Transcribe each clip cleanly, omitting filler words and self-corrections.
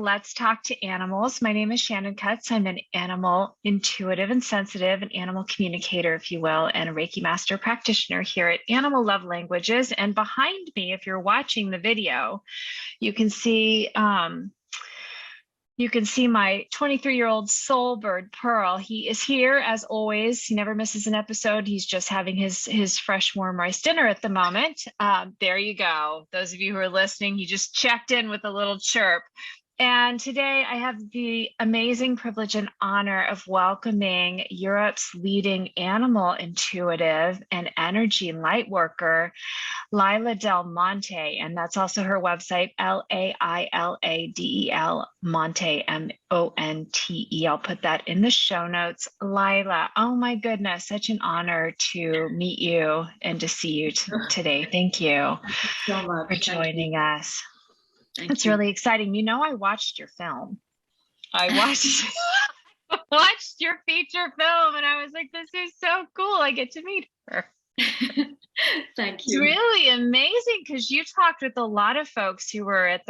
Let's Talk to Animals. My name is Shannon. I'm an animal intuitive and sensitive, an animal communicator, if you will, and a Reiki master practitioner here at Animal Love Languages. And behind me, if you're watching the video, you can see my 23-year-old soul bird, Pearl. He is here as always. He never misses an episode. He's just having his fresh, warm rice dinner at the moment. There you go. Those of you who are listening, he just checked in with a little chirp. And today I have the amazing privilege and honor of welcoming Europe's leading animal intuitive and energy light worker, Laila del Monte. And that's also her website, Lailadel Monte, Monte. I'll put that in the show notes. Laila, oh my goodness, such an honor to meet you and to see you today. Thank you so much for joining us. It's really exciting. You know, I watched your film. I watched your feature film and I was like, this is so cool. I get to meet her. Thank It's you. really amazing because you talked with a lot of folks who were on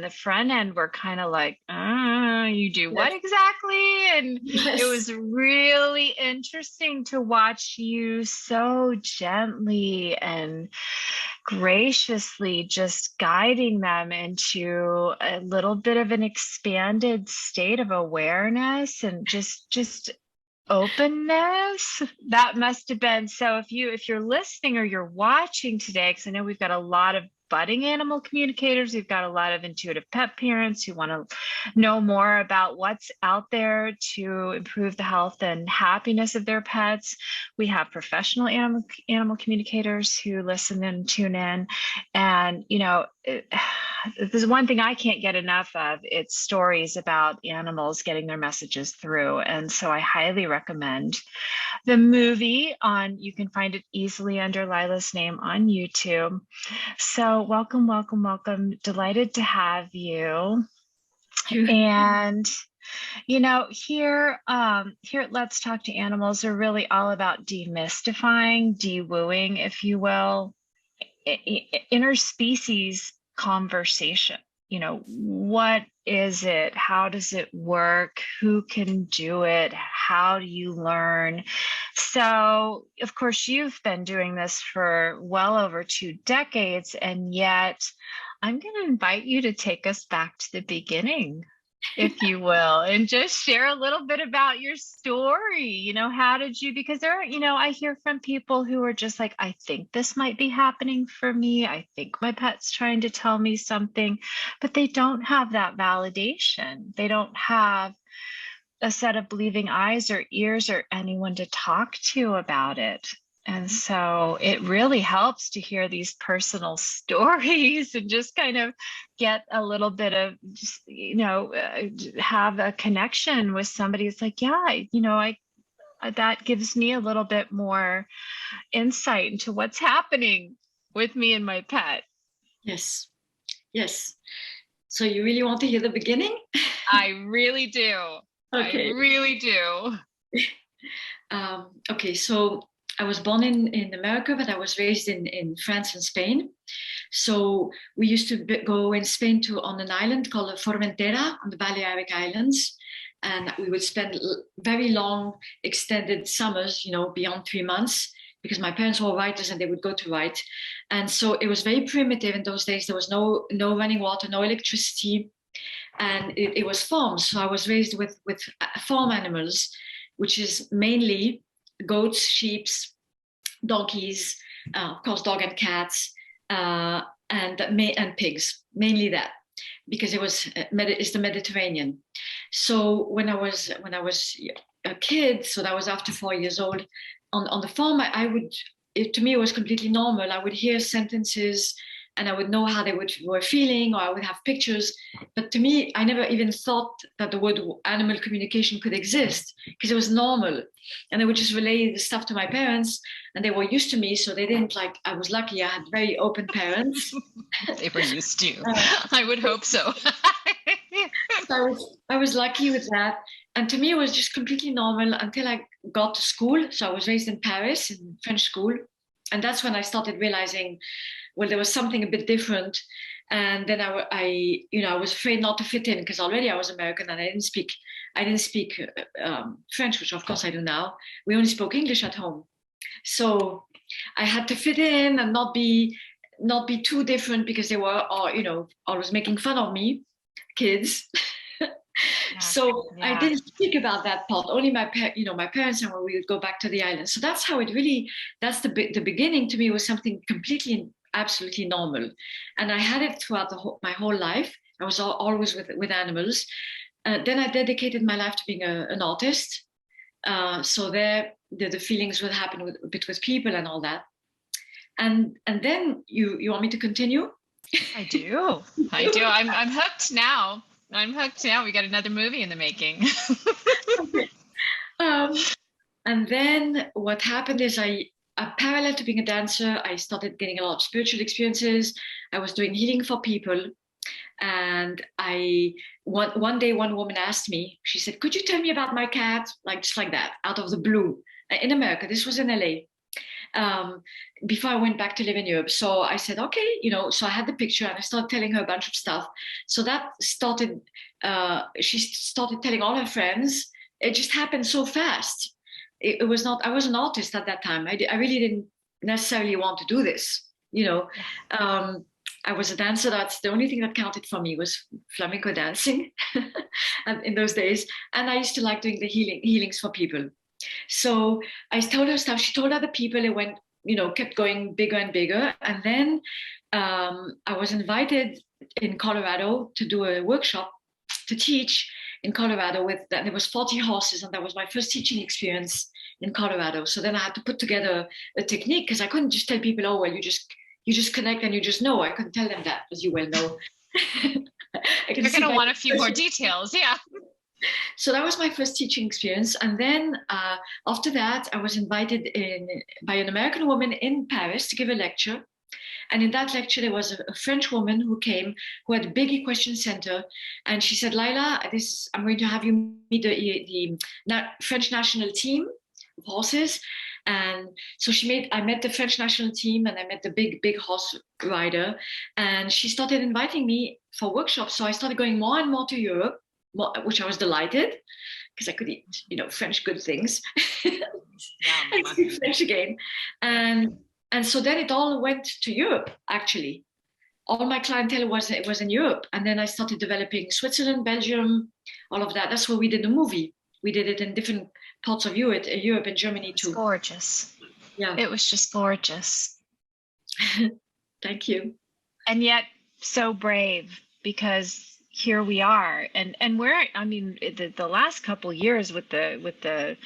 the front end were kind of like, you do what exactly? And it was really interesting to watch you so gently and graciously just guiding them into a little bit of an expanded state of awareness and just openness. That must have been so. If you're listening or you're watching today, because I know we've got a lot of budding animal communicators, we've got a lot of intuitive pet parents who want to know more about what's out there to improve the health and happiness of their pets. We have professional animal communicators who listen and tune in, and there's one thing I can't get enough of. It's stories about animals getting their messages through. And so I highly recommend the movie you can find it easily under Laila's name on YouTube. So welcome. Delighted to have you. And here at Let's Talk to Animals are really all about demystifying, de-wooing, if you will, interspecies conversation. What is it? How does it work? Who can do it? How do you learn? So, of course, you've been doing this for well over 2 decades, and yet I'm going to invite you to take us back to the beginning, if you will, and just share a little bit about your story. How did you, because I hear from people who are just like, I think this might be happening for me. I think my pet's trying to tell me something, but they don't have that validation. They don't have a set of believing eyes or ears or anyone to talk to about it. And so it really helps to hear these personal stories and just kind of get a little bit of, have a connection with somebody. It's like, that gives me a little bit more insight into what's happening with me and my pet. Yes. So you really want to hear the beginning? I really do. Okay. I really do. Okay, so I was born in America, but I was raised in France and Spain. So we used to go in Spain on an island called Formentera on the Balearic Islands. And we would spend very long, extended summers, beyond 3 months, because my parents were writers and they would go to write. And so it was very primitive in those days. There was no running water, no electricity. And it was farms. So I was raised with farm animals, which is mainly goats, sheep, donkeys, of course, dog and cats, and pigs, mainly that, because it's the Mediterranean. So when I was a kid, so that was after 4 years old, on the farm, to me it was completely normal. I would hear sentences and I would know how they were feeling, or I would have pictures. But to me, I never even thought that the word animal communication could exist, because it was normal. And they would just relay the stuff to my parents, and they were used to me, so they didn't I was lucky. I had very open parents. They were used to you. I would hope so. So I was lucky with that. And to me, it was just completely normal until I got to school. So I was raised in Paris, in French school. And that's when I started realizing, well, there was something a bit different. And then I was afraid not to fit in because already I was American and I didn't speak French, which of course I do now. We only spoke English at home, so I had to fit in and not be too different because they were all, always making fun of me, kids. So I Yeah. didn't speak about that part. Only my parents and when we would go back to the island. So that's how that's the beginning to me was something completely, absolutely normal. And I had it throughout my whole life. I was always with animals. Then I dedicated my life to being an artist. So there, the feelings would happen a bit with people and all that. And then you want me to continue? I do. I do. I'm hooked now. I'm hooked now. We got another movie in the making. Okay. Um, and then what happened is parallel to being a dancer, I started getting a lot of spiritual experiences. I was doing healing for people. And one day, one woman asked me, she said, "Could you tell me about my cat?" Like, just like that, out of the blue. In America, this was in LA. Before I went back to live in Europe. So I said, okay, so I had the picture and I started telling her a bunch of stuff. So that started, she started telling all her friends. It just happened so fast. It was not, I was an artist at that time. I really didn't necessarily want to do this, I was a dancer. That's the only thing that counted for me was flamenco dancing in those days. And I used to like doing the healings for people. So I told her stuff. She told other people. It went, kept going bigger and bigger. And then I was invited in Colorado to do a workshop to teach in Colorado there was 40 horses, and that was my first teaching experience in Colorado. So then I had to put together a technique because I couldn't just tell people, oh well, you just connect and you just know. I couldn't tell them that, as you well know. You're going to want a few more details, yeah. So that was my first teaching experience. And then after that, I was invited by an American woman in Paris to give a lecture. And in that lecture, there was a French woman who came, who had a big equestrian center. And she said, Laila, I'm going to have you meet the French national team of horses. And so I met the French national team and I met the big horse rider. And she started inviting me for workshops. So I started going more and more to Europe, which I was delighted because I could eat, French good things. I speak French again. And so then it all went to Europe, actually. All my clientele was in Europe. And then I started developing Switzerland, Belgium, all of that. That's where we did the movie. We did it in different parts of Europe and Germany too. It's gorgeous. Yeah. It was just gorgeous. Thank you. And yet so brave, because here we are, and the last couple of years with the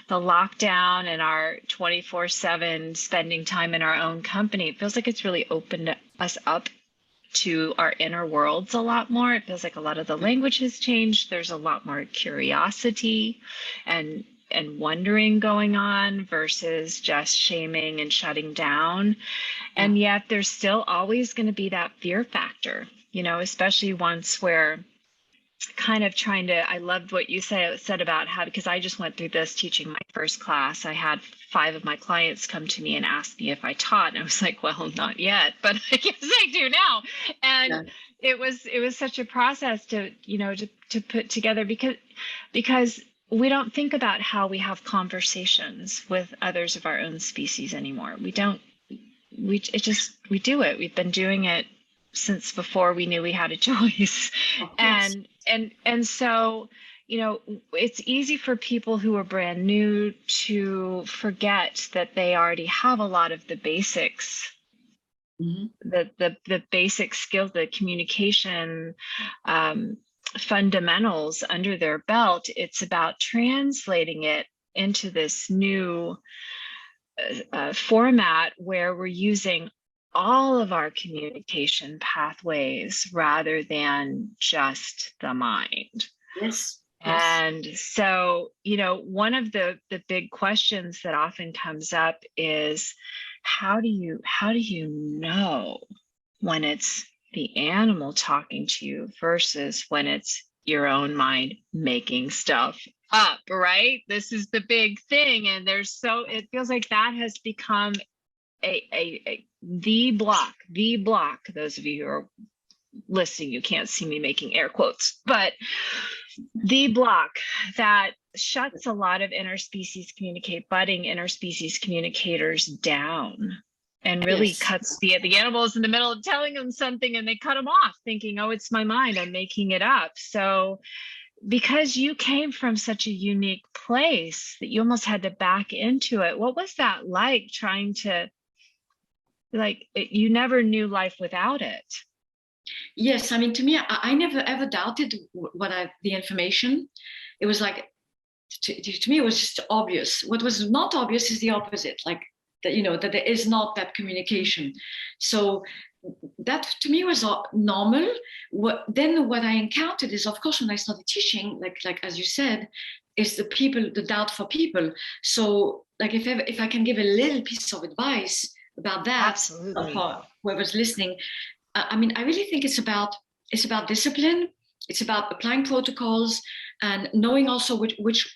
lockdown and our 24/7 spending time in our own company, it feels like it's really opened us up to our inner worlds a lot more. It feels like a lot of the language has changed. There's a lot more curiosity and wondering going on versus just shaming and shutting down. And yet there's still always going to be that fear factor, especially once we're kind of trying to, I loved what you said about how, because I just went through this teaching my first class. I had 5 of my clients come to me and ask me if I taught, and I was like, well, not yet, but I guess I do now. And it was such a process to put together, because we don't think about how we have conversations with others of our own species anymore. We do it. We've been doing it since before we knew we had a choice. And so, it's easy for people who are brand new to forget that they already have a lot of the basics, the basic skills, the communication fundamentals under their belt. It's about translating it into this new format where we're using all of our communication pathways rather than just the mind. Yes. And so, one of the big questions that often comes up is, how do you know when it's the animal talking to you versus when it's your own mind making stuff up, right? This is the big thing. And it feels like that has become the block, those of you who are listening, you can't see me making air quotes, but the block that shuts a lot of budding interspecies communicators down, and really cuts the animals in the middle of telling them something, and they cut them off thinking, oh, it's my mind, I'm making it up. So because you came from such a unique place that you almost had to back into it, what was that like, trying to, like, you never knew life without it? Yes, I mean, to me, I never ever doubted the information. It was like, to me, it was just obvious. What was not obvious is the opposite, like that, that there is not that communication. So that to me was normal. What I encountered is, of course, when I started teaching, like as you said, is the doubt for people. So like if I can give a little piece of advice about that, absolutely, for whoever's listening, I mean, I really think it's about discipline. It's about applying protocols and knowing also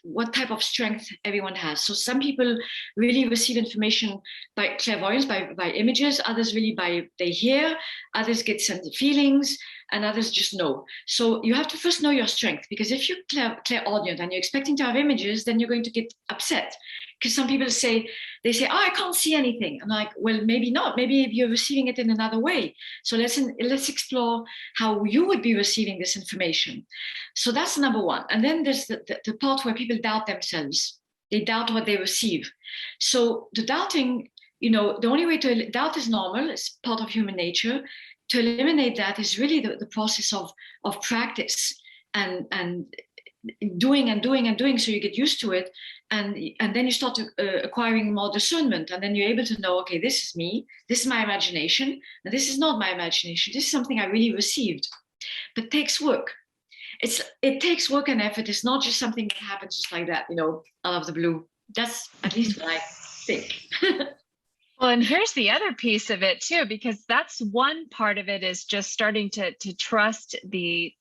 what type of strength everyone has. So some people really receive information by clairvoyance, by images. Others really they hear. Others get sense feelings, and others just know. So you have to first know your strength, because if you're clairaudient and you're expecting to have images, then you're going to get upset. Because some people say, oh, I can't see anything. I'm like, well, maybe not. Maybe you're receiving it in another way. So let's explore how you would be receiving this information. So that's number one. And then there's the part where people doubt themselves. They doubt what they receive. So the doubting, the only way to doubt is normal. It's part of human nature. To eliminate that is really the process of practice and doing and doing and doing, so you get used to it, and then you start acquiring more discernment, and then you're able to know, okay, this is me, this is my imagination, and this is not my imagination, this is something I really received. But it takes work. It takes work and effort. It's not just something that happens just like that, out of the blue. That's at least what I think. Well, and here's the other piece of it too, because that's one part of it, is just starting to trust the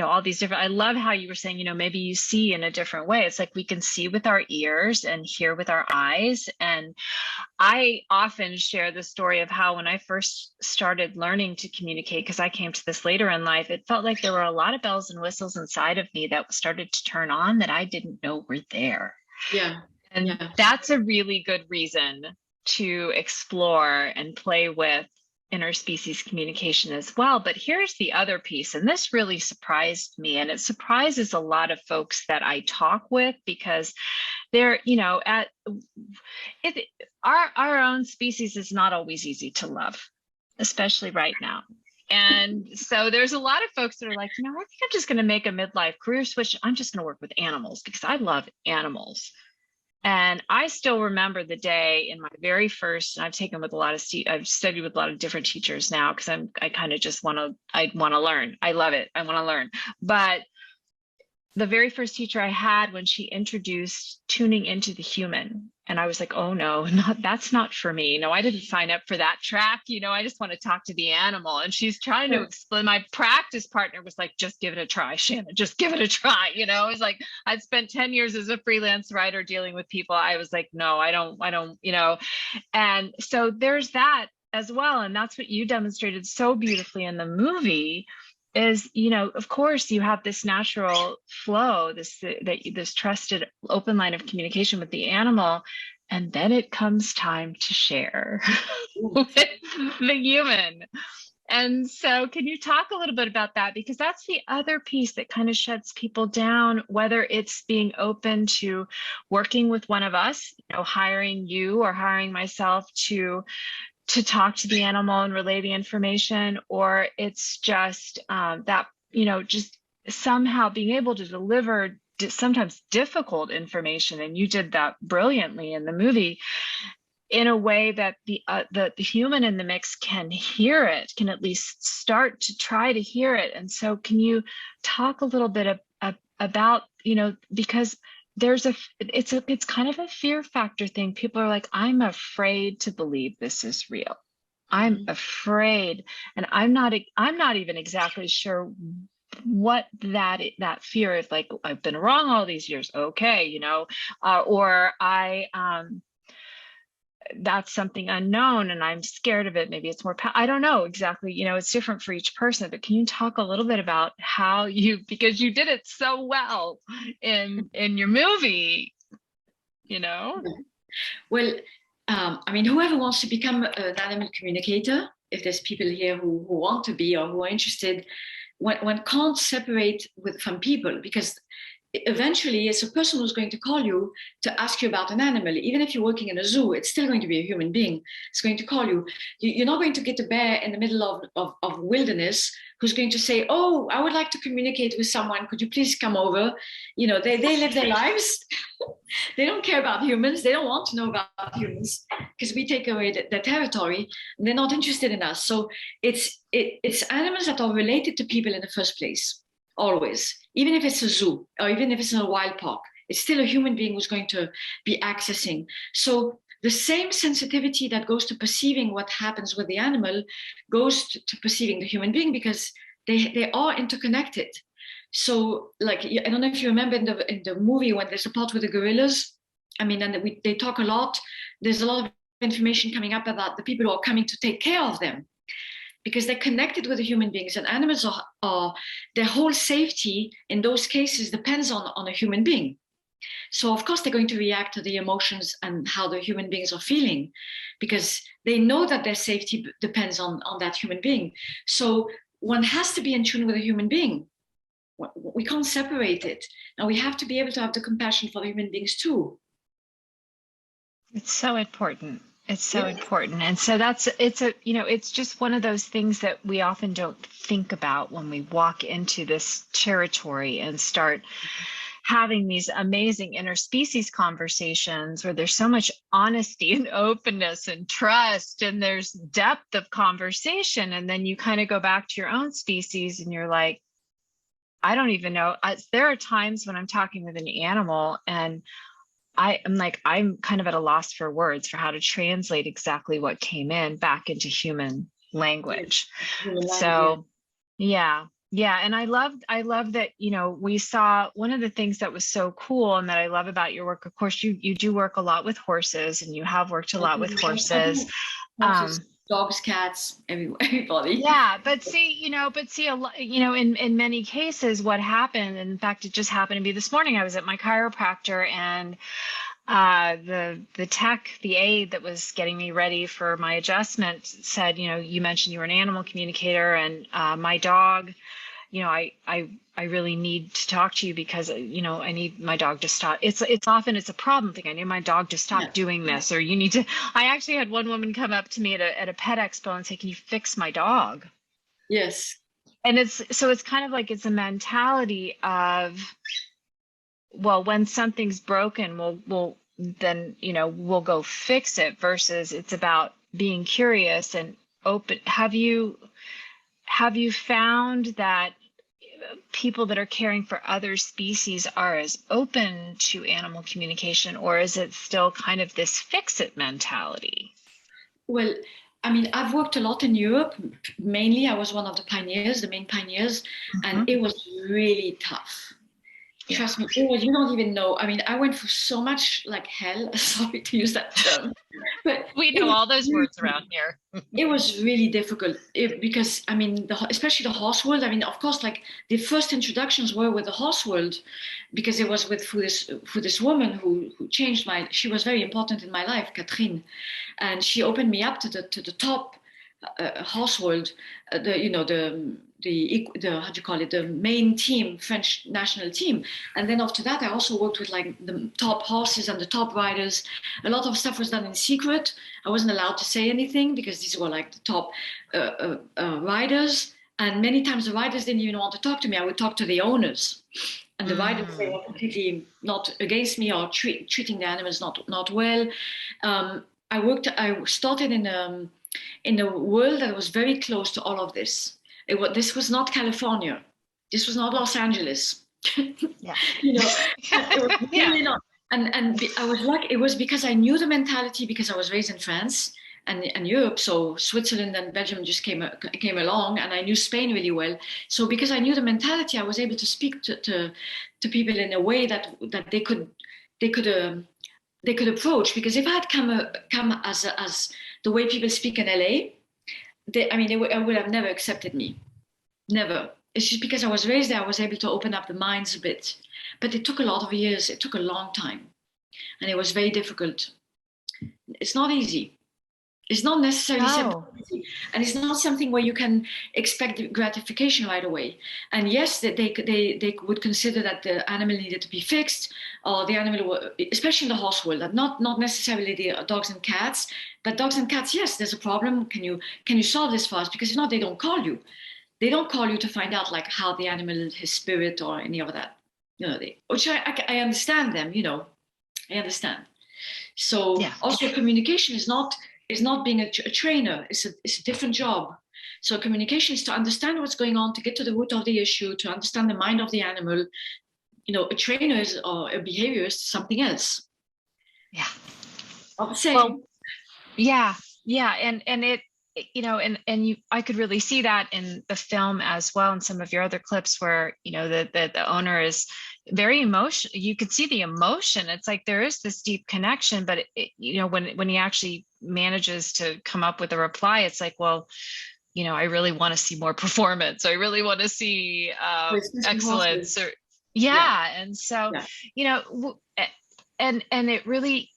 all these different, I love how you were saying, maybe you see in a different way. It's like we can see with our ears and hear with our eyes. And I often share the story of how when I first started learning to communicate, because I came to this later in life, it felt like there were a lot of bells and whistles inside of me that started to turn on that I didn't know were there. Yeah. And that's a really good reason to explore and play with interspecies communication as well. But here's the other piece, and this really surprised me, and it surprises a lot of folks that I talk with, because they're, our own species is not always easy to love, especially right now. And so there's a lot of folks that are like, I think I'm just going to make a midlife career switch. I'm just going to work with animals because I love animals. And I still remember the day in my very first, and I've taken with a lot of, I've studied with a lot of different teachers now, because I kind of just want to learn. I love it. I want to learn. But the very first teacher I had, when she introduced tuning into the human, and I was like, oh no, that's not for me. No, I didn't sign up for that track. I just want to talk to the animal. And she's trying to explain. My practice partner was like, just give it a try, Shannon, just give it a try. It was like, I'd spent 10 years as a freelance writer dealing with people. I was like, no, I don't, and so there's that as well. And that's what you demonstrated so beautifully in the movie. Is, of course, you have this natural flow, this trusted open line of communication with the animal, and then it comes time to share with the human. And so can you talk a little bit about that? Because that's the other piece that kind of shuts people down, whether it's being open to working with one of us, hiring you or hiring myself to talk to the animal and relay the information, or it's just that, just somehow being able to deliver sometimes difficult information. And you did that brilliantly in the movie, in a way that the human in the mix can hear it, can at least start to try to hear it. And so can you talk a little bit about, because it's kind of a fear factor thing. People are like, I'm afraid to believe this is real. I'm afraid. And I'm not even exactly sure what that fear is. Like, I've been wrong all these years. Okay. Or that's something unknown and I'm scared of it. Maybe it's more, I don't know exactly, it's different for each person, but can you talk a little bit about how because you did it so well in your movie, Well, whoever wants to become an animal communicator, if there's people here who want to be or who are interested, one can't separate from people, because eventually it's a person who's going to call you to ask you about an animal. Even if you're working in a zoo, it's still going to be a human being. It's going to call you. You're not going to get a bear in the middle of wilderness who's going to say, oh, I would like to communicate with someone. Could you please come over? They live their lives. They don't care about humans. They don't want to know about humans because we take away their territory. And they're not interested in us. So it's animals that are related to people in the first place. Always, even if it's a zoo or even if it's in a wild park, it's still a human being who's going to be accessing. So the same sensitivity that goes to perceiving what happens with the animal goes to perceiving the human being, because they are interconnected. So, like, I don't know if you remember in the movie when there's a part with the gorillas. They talk a lot. There's a lot of information coming up about the people who are coming to take care of them, because they're connected with the human beings, and animals are their whole safety in those cases depends on a human being. So of course they're going to react to the emotions and how the human beings are feeling, because they know that their safety depends on that human being. So one has to be in tune with a human being. We can't separate it. Now we have to be able to have the compassion for the human beings too. It's so important. It's so important. And so it's just one of those things that we often don't think about when we walk into this territory and start having these amazing interspecies conversations where there's so much honesty and openness and trust, and there's depth of conversation. And then you kind of go back to your own species and you're like, I don't even know. There are times when I'm talking with an animal and I'm kind of at a loss for words for how to translate exactly what came in back into human language. So yeah. And I love that, we saw one of the things that was so cool and that I love about your work. Of course, you do work a lot with horses, and you have worked a lot with horses. Dogs, cats, everybody. Yeah, but see, a lot, in many cases, what happened, and in fact, it just happened to be this morning. I was at my chiropractor, and the aide that was getting me ready for my adjustment said, you mentioned you were an animal communicator, and my dog, I really need to talk to you because, I need my dog to stop. It's often a problem thing. I need my dog to stop doing this, or you need to. I actually had one woman come up to me at a pet expo and say, can you fix my dog? Yes. And it's kind of like, it's a mentality of, well, when something's broken, we'll go fix it, versus it's about being curious and open. Have you found that people that are caring for other species are as open to animal communication, or is it still kind of this fix-it mentality? Well, I've worked a lot in Europe. Mainly, I was one of the main pioneers, and it was really tough. Trust me, you don't even know. I went through so much like hell. Sorry to use that term, but we know all those words around here. It was really difficult because especially the horse world. Of course, like the first introductions were with the horse world, because it was through this woman who changed She was very important in my life, Catherine, and she opened me up to the top horse world. How do you call it, the main team, French national team. And then after that, I also worked with like the top horses and the top riders. A lot of stuff was done in secret. I wasn't allowed to say anything because these were like the top riders. And many times the riders didn't even want to talk to me. I would talk to the owners. And the riders, they were completely not against me or treating the animals not well. I started in a world that was very close to all of this. This was not California. This was not Los Angeles. Yeah. It was really not. And I was lucky. It was because I knew the mentality, because I was raised in France and Europe. So Switzerland and Belgium just came along, and I knew Spain really well. So because I knew the mentality, I was able to speak to people in a way that they could they could approach. Because if I had come as the way people speak in LA, they would have never accepted me. Never. It's just because I was raised there, I was able to open up the minds a bit. But it took a lot of years. It took a long time. And it was very difficult. It's not easy. It's not necessarily simple, and it's not something where you can expect gratification right away. And yes, they would consider that the animal needed to be fixed, or the animal, especially in the horse world, that not necessarily the dogs and cats, but dogs and cats. Yes, there's a problem. Can you solve this for us? Because if not, they don't call you. They don't call you to find out like how the animal, his spirit, or any of that. Which I understand them. I understand. So also communication is not being a trainer. It's a different job. So communication is to understand what's going on, to get to the root of the issue, to understand the mind of the animal. A trainer or a behaviorist is something else. Yeah. I'll say. Well, yeah. And it, I could really see that in the film as well, in some of your other clips where, the owner is very emotional. You could see the emotion. It's like there is this deep connection, but when he actually manages to come up with a reply, it's like, well, I really want to see more performance. I really want to see excellence. And so, and it really,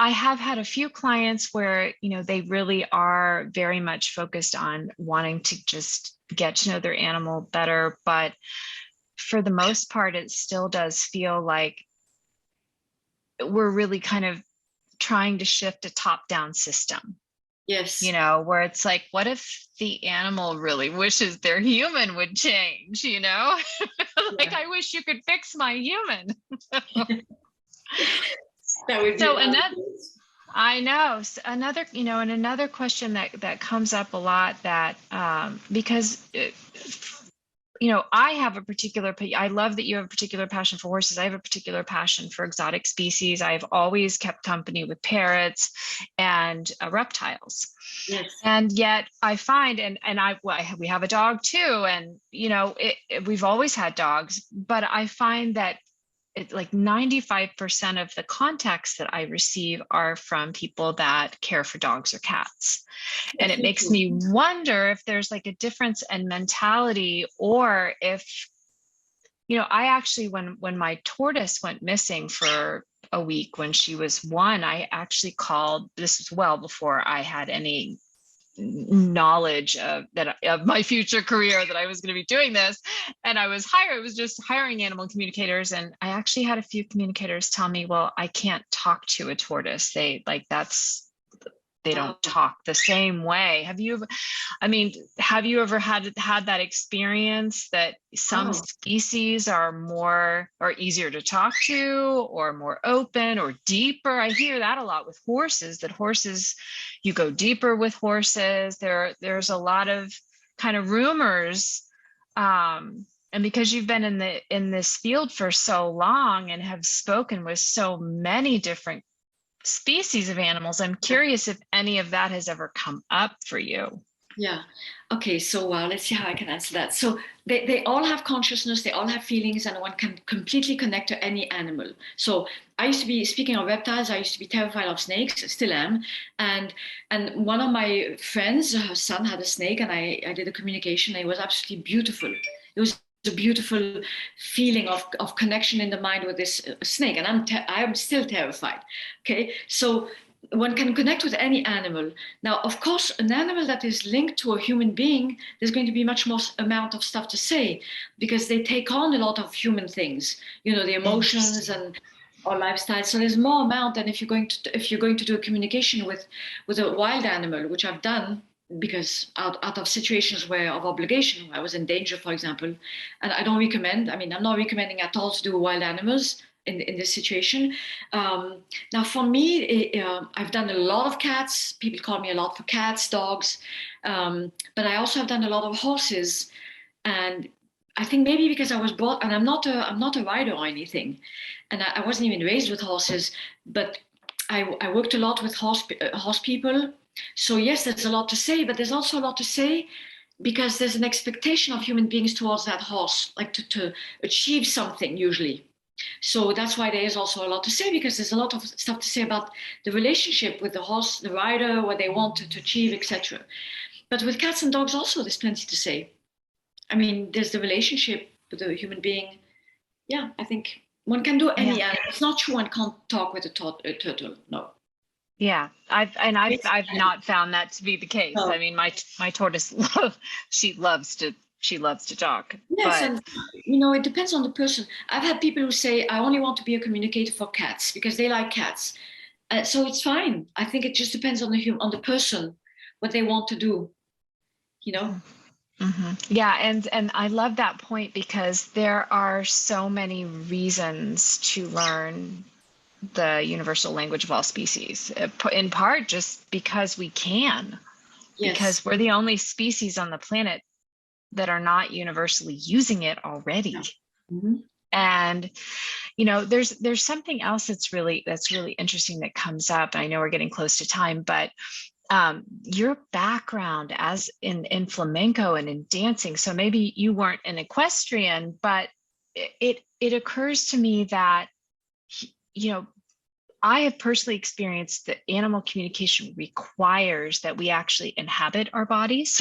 I have had a few clients where, they really are very much focused on wanting to just get to know their animal better. But for the most part, it still does feel like we're really kind of trying to shift a top-down system. Yes. Where it's like, what if the animal really wishes their human would change, like, I wish you could fix my human. That would be I know. So another, and another question that comes up a lot, that because I have I love that you have a particular passion for horses. I have a particular passion for exotic species. I've always kept company with parrots and reptiles. Yes. And yet I find, we have a dog too, and we've always had dogs, but I find that it's like 95% of the contacts that I receive are from people that care for dogs or cats. And it makes me wonder if there's like a difference in mentality, or if, I actually, when my tortoise went missing for a week when she was 1, I actually called, this was well before I had any knowledge of my future career, that I was going to be doing this, and I was just hiring animal communicators, and I actually had a few communicators tell me, well, I can't talk to a tortoise. They don't talk the same way. Have you ever had that experience, that some species are more or easier to talk to, or more open or deeper? I hear that a lot with horses, that horses, you go deeper with horses. There's a lot of kind of rumors. And because you've been in this field for so long and have spoken with so many different species of animals, I'm curious if any of that has ever come up for you. Yeah. Okay. So let's see how I can answer that. So they all have consciousness, they all have feelings, and one can completely connect to any animal. So I used to be, speaking of reptiles, I used to be terrified of snakes, still am. And one of my friends, her son had a snake, and I did a communication, and it was absolutely beautiful. It was a beautiful feeling of connection in the mind with this snake, and I'm still terrified. Okay, so one can connect with any animal. Now, of course, an animal that is linked to a human being, there's going to be much more amount of stuff to say, because they take on a lot of human things, the emotions and our lifestyle. So there's more amount than if you're going to do a communication with a wild animal, which I've done, because out of situations of obligation, I was in danger, for example. And I don't recommend, I'm not recommending at all to do wild animals in this situation. Now for me, I've done a lot of cats. People call me a lot for cats, dogs. But I also have done a lot of horses. And I think maybe because I was brought, and I'm not a rider or anything. And I wasn't even raised with horses, but I worked a lot with horse people. So yes, there's a lot to say, but there's also a lot to say because there's an expectation of human beings towards that horse, like to achieve something usually. So that's why there is also a lot to say, because there's a lot of stuff to say about the relationship with the horse, the rider, what they want to achieve, etc. But with cats and dogs also, there's plenty to say. I mean, there's the relationship with the human being. Yeah, I think one can do any animal. It's not true one can't talk with a turtle. No. Yeah, I've not found that to be the case. No. I mean, my tortoise she loves to talk. Yes, But and it depends on the person. I've had people who say, I only want to be a communicator for cats because they like cats. So it's fine. I think it just depends on on the person, what they want to do, you know? Yeah, and I love that point because there are so many reasons to learn the universal language of all species. In part just because we can, Yes. because we're the only species on the planet that are not universally using it already. Mm-hmm. And there's something else that's really interesting that comes up. I know we're getting close to time, but your background as in flamenco and in dancing, so maybe you weren't an equestrian, but it occurs to me that I have personally experienced that animal communication requires that we actually inhabit our bodies.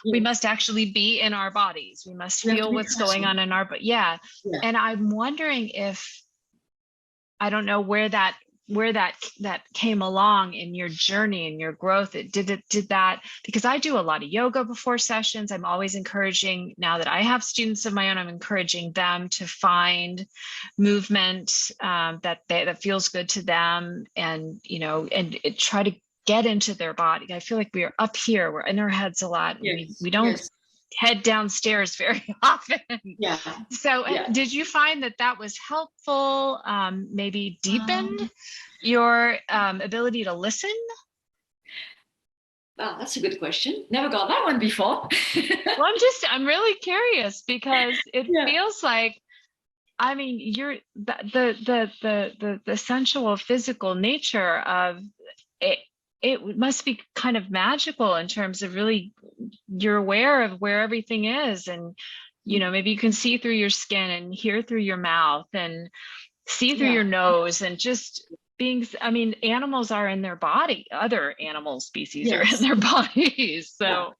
We must actually be in our bodies. We must feel what's going on in our, but yeah. And I'm wondering if, I don't know where that came along in your journey and your growth. Did that, because I do a lot of yoga before sessions. I'm always encouraging, now that I have students of my own, I'm encouraging them to find movement that feels good to them, and try to get into their body. I feel like we are up here, we're in our heads a lot. We don't head downstairs very often. So did you find that was helpful, maybe deepened your ability to listen? Wow, that's a good question. Never got that one before. Well, I'm really curious because it feels like, I mean, you're the sensual physical nature of it. It must be kind of magical in terms of really, you're aware of where everything is, and maybe you can see through your skin and hear through your mouth and see through your nose, and just being, I mean, animals are in their body, other animal species are in their bodies. So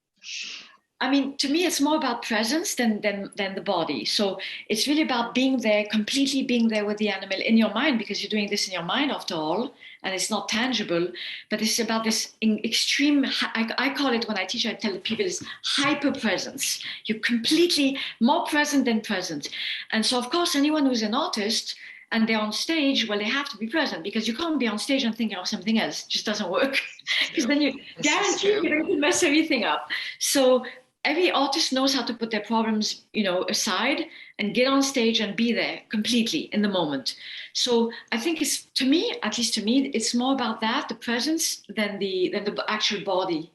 I mean, to me, it's more about presence than the body. So it's really about being there, completely being there with the animal in your mind, because you're doing this in your mind after all, and it's not tangible. But it's about this extreme, I call it, when I teach, I tell the people, is hyper presence. You're completely more present than present. And so, of course, anyone who's an artist and they're on stage, well, they have to be present, because you can't be on stage and thinking of something else. It just doesn't work. Because then you guarantee you're going to mess everything up. So every artist knows how to put their problems, aside and get on stage and be there completely in the moment. So I think it's, to me, at least to me, it's more about that, the presence, than the actual body,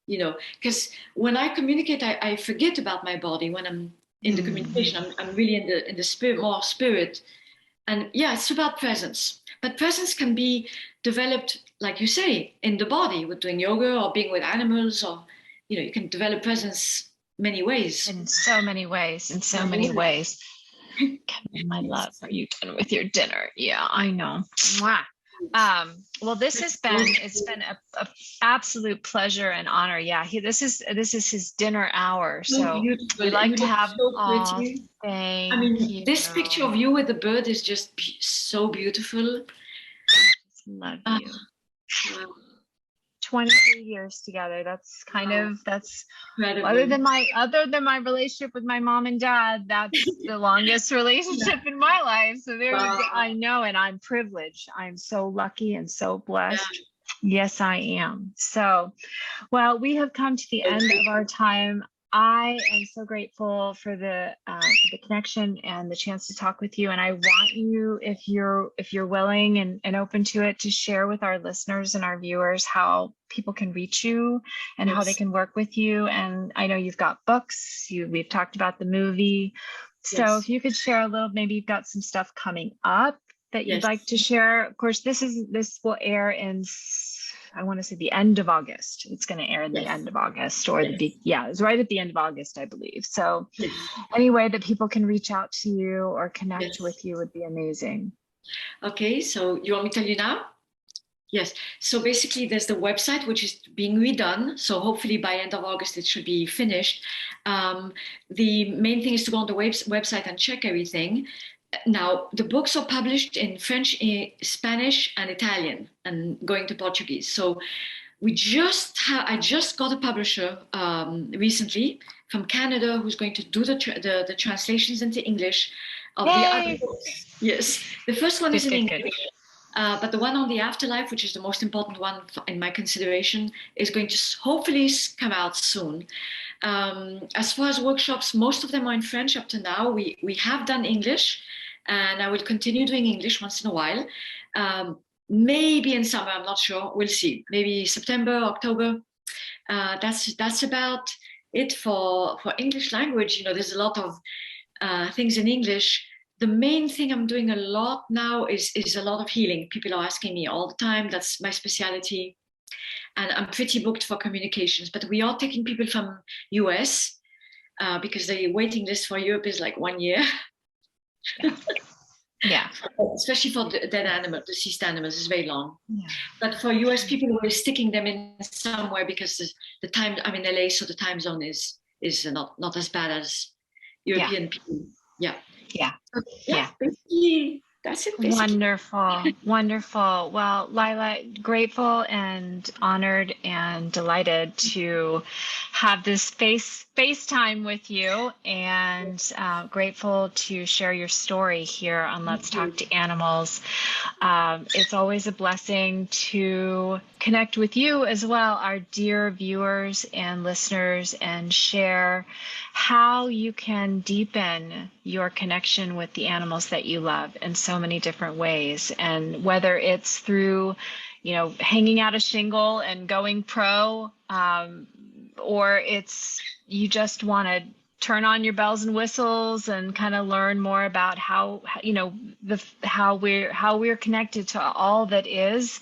because when I communicate, I forget about my body. When I'm in the communication, I'm really in the spirit, more spirit. And it's about presence. But presence can be developed, like you say, in the body, with doing yoga or being with animals, or you can develop presence many ways. In so many ways. My love, are you done with your dinner? Yeah, I know. Mwah. Well, it's been a absolute pleasure and honor. Yeah, this is his dinner hour, so we like to have. I mean, this picture of you with the bird is just so beautiful. Love you. Wow. 23 years together. That's incredible. other than my relationship with my mom and dad, that's the longest relationship in my life. So I know, and I'm privileged. I'm so lucky and so blessed. Yes, I am. So, well, we have come to the end of our time. I am so grateful for the connection and the chance to talk with you. And I want you, if you're willing and open to it, to share with our listeners and our viewers how people can reach you and how they can work with you. And I know you've got books. We've talked about the movie. So if you could share a little, maybe you've got some stuff coming up that you'd like to share. Of course, this will air in I want to say the end of August. It's going to air in the end of August, or it's right at the end of August, I believe. So any way that people can reach out to you or connect with you would be amazing. Okay, so you want me to tell you now? Yes. So basically, there's the website, which is being redone. So hopefully by end of August, it should be finished. The main thing is to go on the website and check everything. Now, the books are published in French, Spanish, and Italian, and going to Portuguese. So I just got a publisher recently from Canada who's going to do the translations into English of the other books. Yes, the first one is in English. But the one on the afterlife, which is the most important one in my consideration, is going to hopefully come out soon. As far as workshops, most of them are in French up to now. We have done English, and I will continue doing English once in a while. Maybe in summer, I'm not sure. We'll see. Maybe September, October. That's about it for English language. You know, there's a lot of things in English. The main thing I'm doing a lot now is a lot of healing. People are asking me all the time. That's my specialty. And I'm pretty booked for communications. But we are taking people from US because the waiting list for Europe is like 1 year. Yeah. Especially for the dead animal, deceased animals is very long. Yeah. But for US people, we're sticking them in somewhere because the time, I'm in LA, so the time zone is not as bad as European people. Yeah. Basically, that's it. Basically. Wonderful. Well, Laila, grateful and honored and delighted to have this FaceTime with you, and grateful to share your story here on Let's Talk to Animals. It's always a blessing to connect with you as well, our dear viewers and listeners, and share how you can deepen your connection with the animals that you love in so many different ways. And whether it's through, hanging out a shingle and going pro, or it's you just want to turn on your bells and whistles and kind of learn more about how we're connected to all that is,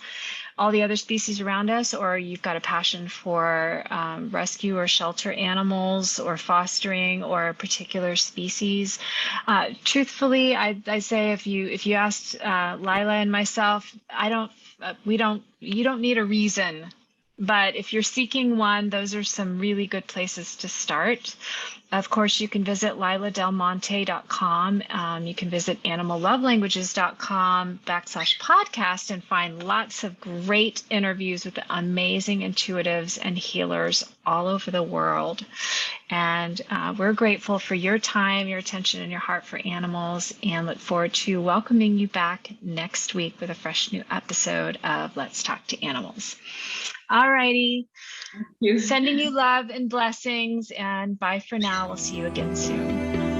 all the other species around us, or you've got a passion for rescue or shelter animals or fostering or a particular species. Truthfully, I say if you asked Laila and myself, you don't need a reason. But if you're seeking one, those are some really good places to start. Of course, you can visit lailadelmonte.com. You can visit animallovelanguages.com/podcast and find lots of great interviews with amazing intuitives and healers all over the world. And we're grateful for your time, your attention, and your heart for animals, and look forward to welcoming you back next week with a fresh new episode of Let's Talk to Animals. All righty. Sending you love and blessings, and bye for now. We'll see you again soon.